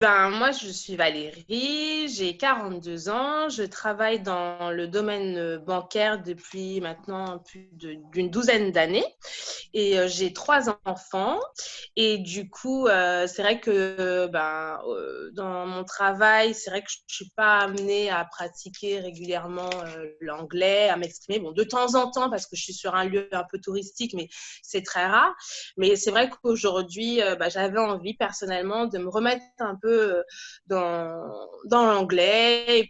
Moi, je suis Valérie, j'ai 42 ans, je travaille dans le domaine bancaire depuis maintenant d'une douzaine d'années et j'ai trois enfants. Et du coup, c'est vrai que dans mon travail, c'est vrai que je ne suis pas amenée à pratiquer régulièrement l'anglais, à m'exprimer. Bon, de temps en temps, parce que je suis sur un lieu un peu touristique, mais c'est très rare. Mais c'est vrai qu'aujourd'hui, j'avais envie personnellement de me remettre un peu dans l'anglais.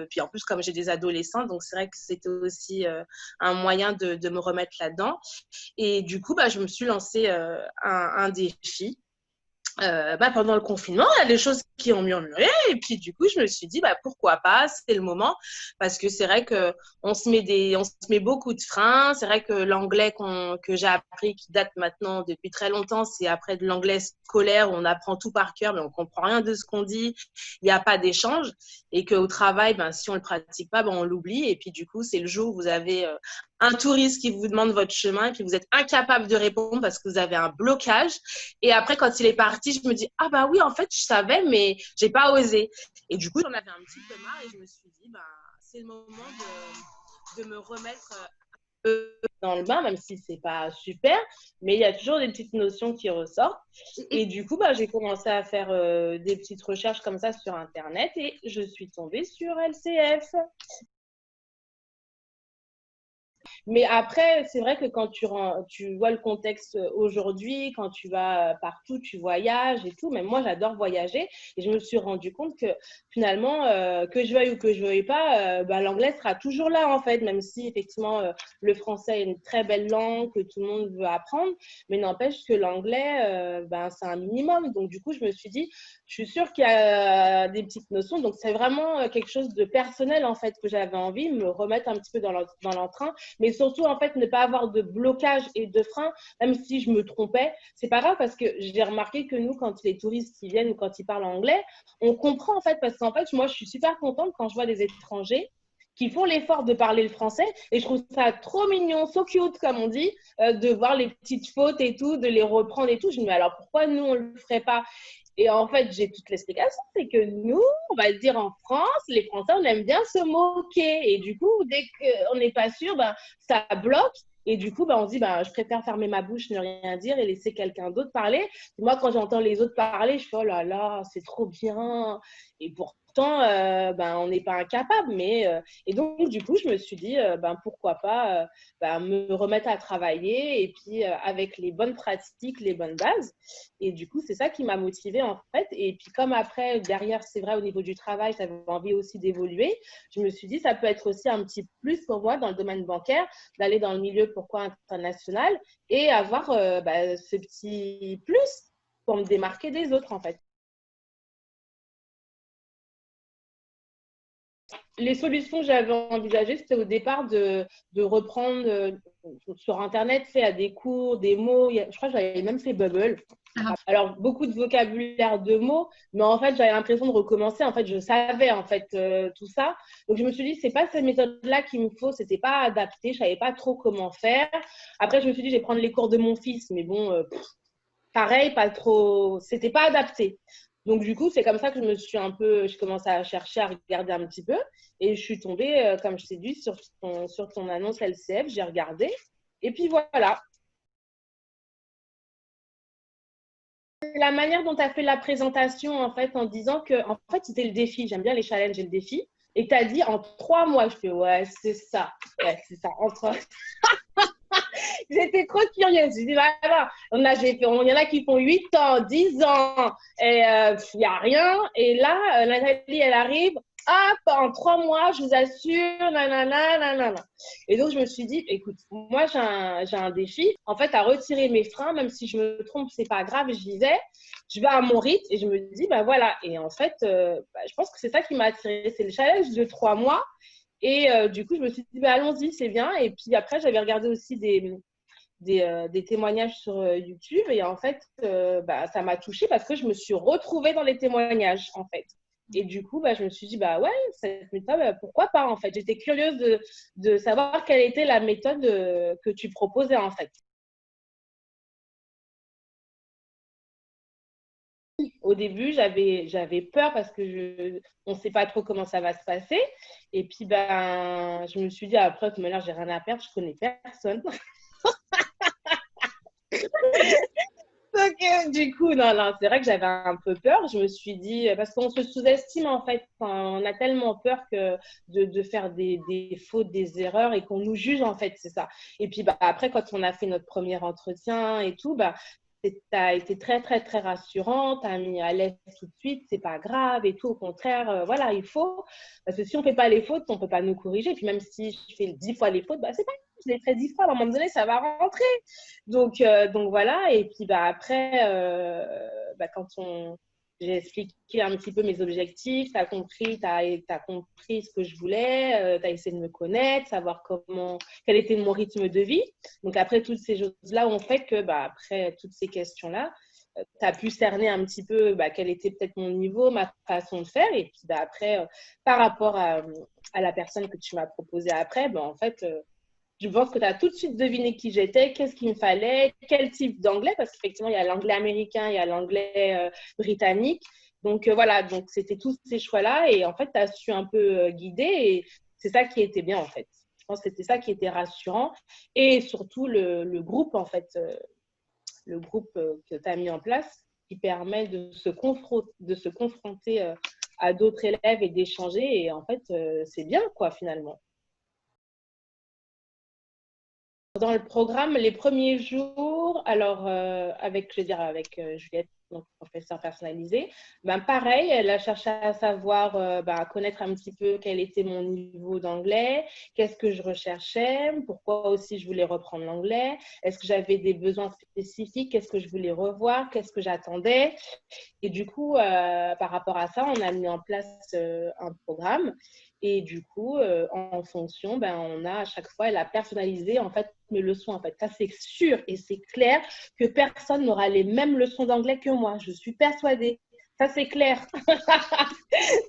Puis en plus, comme j'ai des adolescents, donc c'est vrai que c'était aussi un moyen de me remettre là-dedans. Et du coup, je me suis lancé un défi pendant le confinement, il y a des choses qui ont murmuré. Et puis, du coup, je me suis dit, pourquoi pas, c'est le moment. Parce que c'est vrai qu'on on se met beaucoup de freins. C'est vrai que l'anglais que j'ai appris, qui date maintenant depuis très longtemps, c'est après de l'anglais scolaire où on apprend tout par cœur, mais on comprend rien de ce qu'on dit. Il n'y a pas d'échange. Et qu'au travail, si on le pratique pas, on l'oublie. Et puis, du coup, c'est le jour où vous avez un touriste qui vous demande votre chemin et puis vous êtes incapable de répondre parce que vous avez un blocage. Et après, quand il est parti, je me dis, ah bah oui, en fait, je savais, mais j'ai pas osé. Et du coup, j'en avais un petit peu marre et je me suis dit, c'est le moment de me remettre dans le bain, même si c'est pas super, mais il y a toujours des petites notions qui ressortent. Et du coup, j'ai commencé à faire des petites recherches comme ça sur Internet et je suis tombée sur LCF. Mais après, c'est vrai que quand tu vois le contexte aujourd'hui, quand tu vas partout, tu voyages et tout, même moi, j'adore voyager. Et je me suis rendu compte que finalement, que je veuille ou que je veuille pas, l'anglais sera toujours là, en fait, même si effectivement, le français est une très belle langue que tout le monde veut apprendre. Mais n'empêche que l'anglais, c'est un minimum. Donc, du coup, je me suis dit, je suis sûre qu'il y a des petites notions. Donc, c'est vraiment quelque chose de personnel, en fait, que j'avais envie, de me remettre un petit peu dans l'entrain, mais surtout, en fait, ne pas avoir de blocage et de frein, même si je me trompais. C'est pas grave parce que j'ai remarqué que nous, quand les touristes qui viennent ou quand ils parlent anglais, on comprend, en fait, parce qu'en fait, moi, je suis super contente quand je vois des étrangers qui font l'effort de parler le français. Et je trouve ça trop mignon, so cute, comme on dit, de voir les petites fautes et tout, de les reprendre et tout. Je me dis, mais alors pourquoi nous, on ne le ferait pas? Et en fait, j'ai toute l'explication. C'est que nous, on va dire en France, les Français, on aime bien se moquer. Et du coup, dès qu'on n'est pas sûr, ça bloque. Et du coup, on se dit, je préfère fermer ma bouche, ne rien dire et laisser quelqu'un d'autre parler. Et moi, quand j'entends les autres parler, je fais, oh là là, c'est trop bien. Et pourtant, on n'est pas incapable. Et donc, du coup, je me suis dit, pourquoi pas me remettre à travailler et puis avec les bonnes pratiques, les bonnes bases. Et du coup, c'est ça qui m'a motivée en fait. Et puis comme après, derrière, c'est vrai, au niveau du travail, j'avais envie aussi d'évoluer, je me suis dit, ça peut être aussi un petit plus pour moi dans le domaine bancaire, d'aller dans le milieu, pourquoi international, et avoir ce petit plus pour me démarquer des autres en fait. Les solutions que j'avais envisagées, c'était au départ de reprendre sur Internet, fait à des cours, des mots. Je crois que j'avais même fait Bubble. Alors, beaucoup de vocabulaire de mots, mais en fait, j'avais l'impression de recommencer. En fait, je savais en fait tout ça. Donc, je me suis dit, c'est pas cette méthode-là qu'il me faut. C'était pas adapté. Je savais pas trop comment faire. Après, je me suis dit, je vais prendre les cours de mon fils, mais bon, pareil, pas trop. C'était pas adapté. Donc, du coup, c'est comme ça que je commençais à chercher, à regarder un petit peu. Et je suis tombée, comme je t'ai dit, sur ton annonce LCF. J'ai regardé. Et puis voilà. La manière dont tu as fait la présentation, en fait, en disant que, en fait, c'était le défi. J'aime bien les challenges et le défi. Et tu as dit en 3 mois, je fais, ouais, c'est ça. Ouais, c'est ça. J'étais trop curieuse. Je dis, voilà, il y en a qui font 8 ans, 10 ans, et il n'y a rien. Et là, Nathalie, elle arrive, hop, en 3 mois, je vous assure, nanana, nanana. Et donc, je me suis dit, écoute, moi, j'ai un défi, en fait, à retirer mes freins, même si je me trompe, c'est pas grave, j'y vais. Je vais à mon rythme et je me dis, voilà. Et en fait, je pense que c'est ça qui m'a attirée. C'est le challenge de 3 mois. Et du coup, je me suis dit, allons-y, c'est bien. Et puis après, j'avais regardé aussi des témoignages sur YouTube et en fait, ça m'a touchée parce que je me suis retrouvée dans les témoignages en fait. Et du coup, je me suis dit, ouais, cette méthode, pourquoi pas en fait. J'étais curieuse de savoir quelle était la méthode que tu proposais en fait. au début, j'avais peur parce que on ne sait pas trop comment ça va se passer. Et puis, ben, je me suis dit, après, de toute manière, j'ai rien à perdre, je connais personne. Donc, du coup, non, c'est vrai que j'avais un peu peur. Je me suis dit, parce qu'on se sous-estime en fait, enfin, on a tellement peur de faire des fautes, des erreurs et qu'on nous juge en fait, c'est ça. Et puis bah, après, quand on a fait notre premier entretien et tout, bah, tu as été très, très, très rassurant, tu as mis à l'aise tout de suite, c'est pas grave et tout. Au contraire, voilà, il faut. Parce que si on ne fait pas les fautes, on ne peut pas nous corriger. Puis même si je fais 10 fois les fautes, bah, c'est pas grave, je les ferai 10 fois, à un moment donné, ça va rentrer. Donc voilà, et puis bah, après, bah, j'ai expliqué un petit peu mes objectifs, tu as compris ce que je voulais, tu as essayé de me connaître, savoir quel était mon rythme de vie. Donc après, toutes ces choses-là ont fait que, bah, après toutes ces questions-là, tu as pu cerner un petit peu bah, quel était peut-être mon niveau, ma façon de faire. Et puis bah, après, par rapport à la personne que tu m'as proposée après, bah, en fait, je pense que tu as tout de suite deviné qui j'étais, qu'est-ce qu'il me fallait, quel type d'anglais, parce qu'effectivement, il y a l'anglais américain, il y a l'anglais britannique. Donc voilà, donc c'était tous ces choix-là. Et en fait, tu as su un peu guider. Et c'est ça qui était bien, en fait. Je pense que c'était ça qui était rassurant. Et surtout, le groupe, en fait, le groupe que tu as mis en place, qui permet de se confronter à d'autres élèves et d'échanger. Et en fait, c'est bien, quoi, finalement. Dans le programme, les premiers jours, alors avec Juliette, donc professeur personnalisé, ben pareil, elle a cherché à savoir, à connaître un petit peu quel était mon niveau d'anglais, qu'est-ce que je recherchais, pourquoi aussi je voulais reprendre l'anglais, est-ce que j'avais des besoins spécifiques, qu'est-ce que je voulais revoir, qu'est-ce que j'attendais. Et du coup, par rapport à ça, on a mis en place un programme. Et du coup, en fonction, ben, on a à chaque fois, elle a personnalisé en fait mes leçons. En fait, ça c'est sûr et c'est clair que personne n'aura les mêmes leçons d'anglais que moi. Je suis persuadée. Ça c'est clair.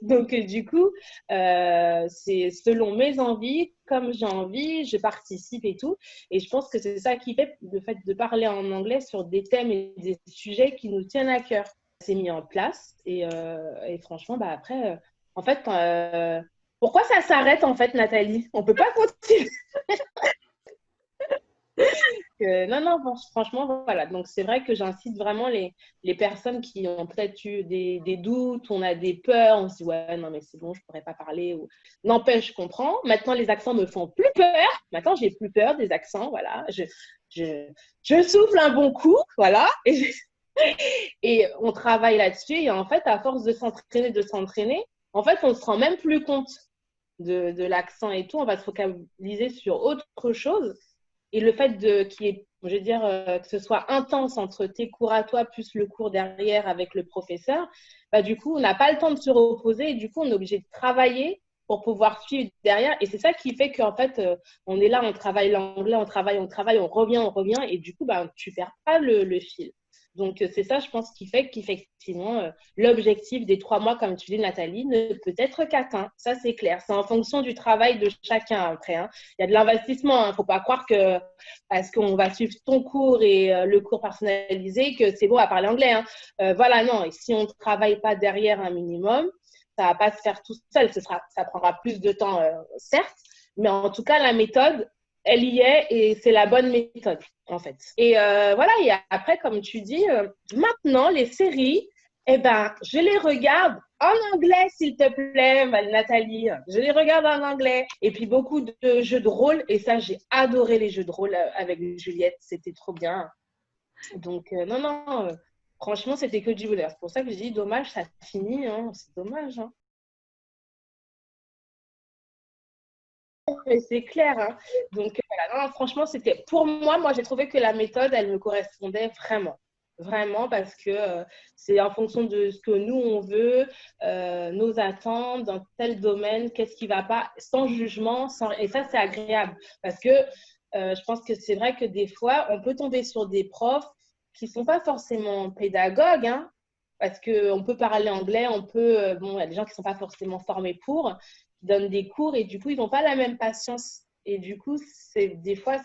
Donc du coup, c'est selon mes envies, comme j'ai envie, je participe et tout. Et je pense que c'est ça qui fait le fait de parler en anglais sur des thèmes et des sujets qui nous tiennent à cœur. C'est mis en place et franchement, bah après, en fait, pourquoi ça s'arrête en fait, Nathalie? On peut pas continuer. Non, franchement, voilà. Donc, c'est vrai que j'incite vraiment les personnes qui ont peut-être eu des doutes, on a des peurs, on se dit, ouais, non, mais c'est bon, je ne pourrais pas parler. Ou... N'empêche, je comprends. Maintenant, les accents me font plus peur. Maintenant, j'ai plus peur des accents. Voilà. Je, je souffle un bon coup. Voilà. Et on travaille là-dessus. Et en fait, à force de s'entraîner, en fait, on ne se rend même plus compte de l'accent et tout. On va se focaliser sur autre chose. Et le fait je veux dire, que ce soit intense entre tes cours à toi plus le cours derrière avec le professeur, bah, du coup, on n'a pas le temps de se reposer et du coup, on est obligé de travailler pour pouvoir suivre derrière. Et c'est ça qui fait qu'en fait, on est là, on travaille l'anglais, on travaille, on revient et du coup, bah, tu ne perds pas le fil. Donc, c'est ça, je pense, qui fait qu'effectivement, l'objectif des 3 mois, comme tu dis, Nathalie, ne peut être qu'atteint. Ça, c'est clair. C'est en fonction du travail de chacun après. Hein. Il y a de l'investissement. Il ne faut pas croire que parce qu'on va suivre ton cours et le cours personnalisé, que c'est bon à parler anglais. Hein. Voilà, non. Et si on ne travaille pas derrière un minimum, ça ne va pas se faire tout seul. Ça prendra plus de temps, certes. Mais en tout cas, la méthode, elle y est et c'est la bonne méthode, en fait. Et voilà, et après, comme tu dis, maintenant, les séries, eh ben, je les regarde en anglais, s'il te plaît, Nathalie. Je les regarde en anglais. Et puis, beaucoup de jeux de rôle. Et ça, j'ai adoré les jeux de rôle avec Juliette. C'était trop bien. Donc, non, franchement, c'était que du bonheur. C'est pour ça que je dis, dommage, ça finit. Hein. C'est dommage. Hein. C'est clair. Hein. Donc, voilà. Non, franchement, c'était pour moi, j'ai trouvé que la méthode, elle me correspondait vraiment. Vraiment, parce que c'est en fonction de ce que nous, on veut, nos attentes dans tel domaine, qu'est-ce qui ne va pas, sans jugement. Et ça, c'est agréable. Parce que je pense que c'est vrai que des fois, on peut tomber sur des profs qui ne sont pas forcément pédagogues, hein, parce qu'on peut parler anglais, bon, il y a des gens qui ne sont pas forcément formés pour, qui donnent des cours et du coup, ils n'ont pas la même patience. Et du coup, des fois,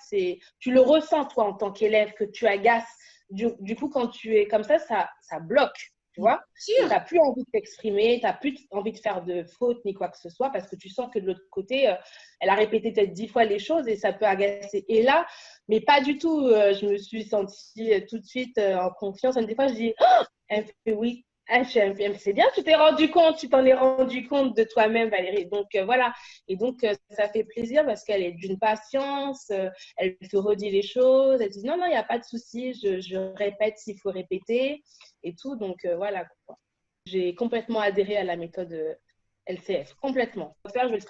tu le ressens, toi, en tant qu'élève, que tu agaces. Du coup, quand tu es comme ça bloque. tu vois. Et tu sûr. n'as plus envie de t'exprimer, tu n'as plus envie de faire de fautes ni quoi que ce soit parce que tu sens que de l'autre côté, elle a répété peut-être 10 fois les choses et ça peut agacer. Et là, mais pas du tout, je me suis sentie tout de suite en confiance. Des fois, je dis, oh! Elle me fait oui. Ah, c'est bien, tu t'es rendu compte, tu t'en es rendu compte de toi-même, Valérie. Donc voilà. Et donc ça fait plaisir parce qu'elle est d'une patience, elle te redit les choses, elle te dit non, non, il n'y a pas de souci, je répète s'il faut répéter et tout. Donc voilà. J'ai complètement adhéré à la méthode LCF, complètement.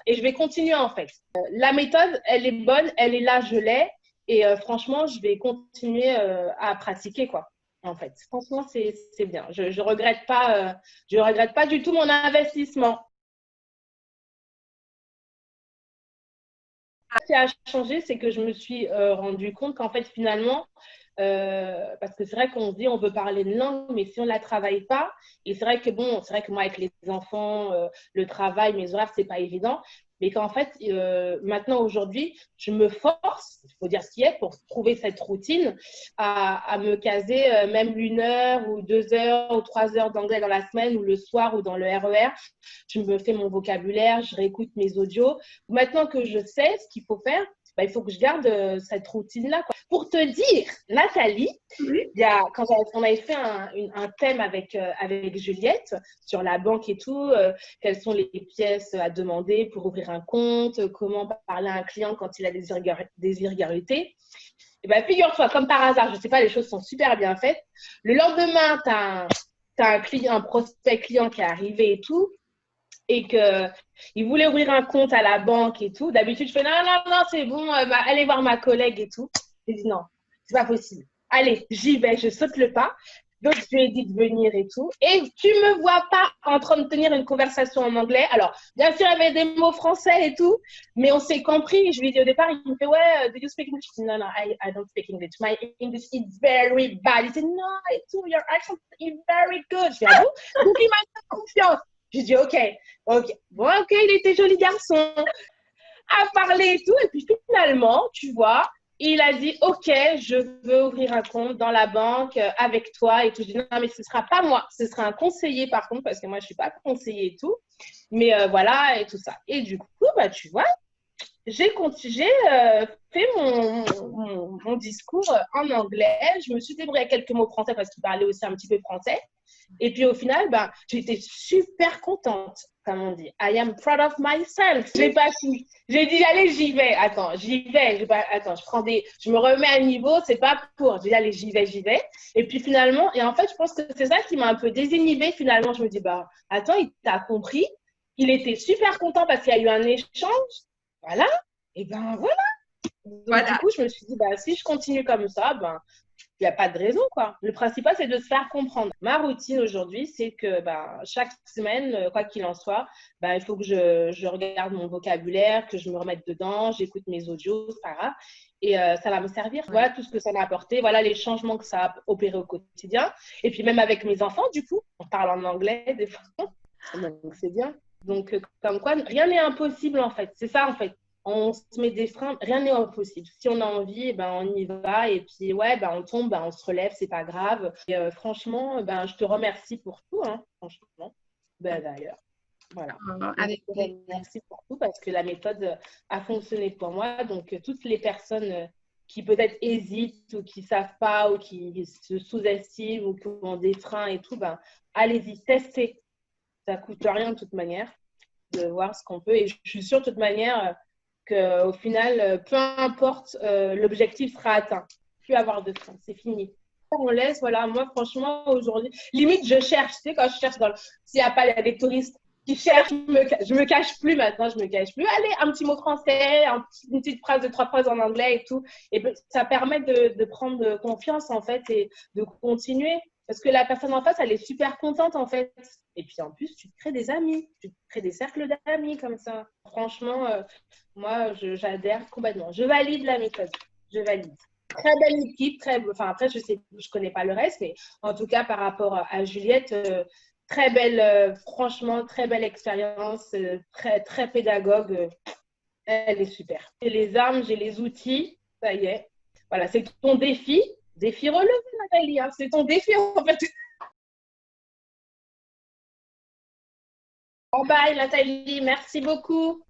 Et je vais continuer en fait. La méthode, elle est bonne, elle est là, je l'ai. Et franchement, je vais continuer à pratiquer, quoi. En fait, franchement, c'est bien. Je regrette pas du tout mon investissement. Ce qui a changé, c'est que je me suis rendu compte qu'en fait, finalement, parce que c'est vrai qu'on se dit on veut parler une langue, mais si on ne la travaille pas, et c'est vrai que bon, c'est vrai que moi avec les enfants, le travail, mes horaires, c'est pas évident, mais qu'en fait, maintenant aujourd'hui, je me force, il faut dire ce qui est, pour trouver cette routine, à me caser même 1 heure ou 2 heures ou 3 heures d'anglais dans la semaine ou le soir ou dans le RER. Je me fais mon vocabulaire, je réécoute mes audios. Maintenant que je sais ce qu'il faut faire, bah, il faut que je garde cette routine-là, quoi. Pour te dire, Nathalie, Oui. quand on avait fait un thème avec Juliette sur la banque et tout, quelles sont les pièces à demander pour ouvrir un compte, comment parler à un client quand il a des irrégularités. Et ben, figure-toi, comme par hasard, je ne sais pas, les choses sont super bien faites. Le lendemain, tu as un prospect client qui est arrivé et tout, et qu'il voulait ouvrir un compte à la banque et tout. D'habitude, je fais non, non, non, c'est bon, allez voir ma collègue et tout. J'ai dit non, c'est pas possible. Allez, j'y vais, je saute le pas. Donc, je lui ai dit de venir et tout. Et tu me vois pas en train de tenir une conversation en anglais. Alors, bien sûr, il y avait des mots français et tout, mais on s'est compris. Je lui ai dit au départ, il me fait, ouais, do you speak English? Je dis, non, non, I don't speak English. My English is very bad. Il dit, non, et tout, your accent is very good. Je dis, ah bon? Donc, il m'a fait confiance. J'ai dit, OK, OK. Bon, OK, il était joli garçon à parler et tout. Et puis finalement, tu vois, il a dit, OK, je veux ouvrir un compte dans la banque avec toi et tout. Je dis, non, mais ce ne sera pas moi, ce sera un conseiller par contre, parce que moi, je ne suis pas conseiller et tout. Mais voilà, et tout ça. Et du coup, bah, tu vois, j'ai fait mon discours en anglais. Je me suis débrouillée avec quelques mots français parce qu'il parlait aussi un petit peu français. Et puis au final, ben, j'étais super contente, comme on dit. I am proud of myself. Je l'ai pas fini. J'ai dit, allez, j'y vais. Attends, j'y vais. Attends, je me remets à niveau, c'est pas pour. J'ai dit, allez, j'y vais, j'y vais. Et puis finalement, et en fait, je pense que c'est ça qui m'a un peu désinhibée. Finalement, je me dis, bah, attends, il t'a compris. Il était super content parce qu'il y a eu un échange. Voilà. Et ben voilà. Donc, du Voilà. coup, je me suis dit, bah, si je continue comme ça, ben, il n'y a pas de raison, quoi. Le principal, c'est de se faire comprendre. Ma routine aujourd'hui, c'est que bah, chaque semaine, quoi qu'il en soit, bah, il faut que je regarde mon vocabulaire, que je me remette dedans, j'écoute mes audios, c'est pas grave. Et ça va me servir. Voilà tout ce que ça m'a apporté, voilà les changements que ça a opéré au quotidien. Et puis même avec mes enfants, du coup, on parle en anglais des fois. Donc c'est bien. Donc comme quoi, rien n'est impossible en fait. C'est ça en fait. On se met des freins, rien n'est impossible. Si on a envie, ben, on y va. Et puis, ouais, ben, on tombe, ben, on se relève, c'est pas grave. Et franchement, ben, je te remercie pour tout, hein, franchement. Ben, d'ailleurs, voilà. Donc, Avec je te plaisir. remercie pour tout parce que la méthode a fonctionné pour moi. Donc, toutes les personnes qui peut-être hésitent ou qui savent pas ou qui se sous-estiment ou qui ont des freins et tout, ben, allez-y, testez. Ça coûte rien de toute manière de voir ce qu'on peut. Et je suis sûre de toute manière qu'au final, peu importe, l'objectif sera atteint. Plus avoir de frein, c'est fini. On laisse, voilà, moi franchement, aujourd'hui, limite, je cherche, tu sais, quand je cherche s'il n'y a pas des touristes qui cherchent, je me cache plus maintenant, je me cache plus. Allez, un petit mot français, une petite phrase de 3 phrases en anglais et tout. Et ça permet de prendre confiance, en fait, et de continuer. Parce que la personne en face, elle est super contente, en fait. Et puis, en plus, tu te crées des amis, tu te crées des cercles d'amis comme ça. Franchement, moi, j'adhère complètement. Je valide la méthode. Je valide. Très belle équipe, enfin après je connais pas le reste, mais en tout cas par rapport à Juliette, très belle, franchement très belle expérience, très très pédagogue, elle est super. J'ai les armes, j'ai les outils, ça y est. Voilà, c'est ton défi relevé Nathalie, hein, c'est ton défi en fait. Bye bye, Nathalie. Merci beaucoup.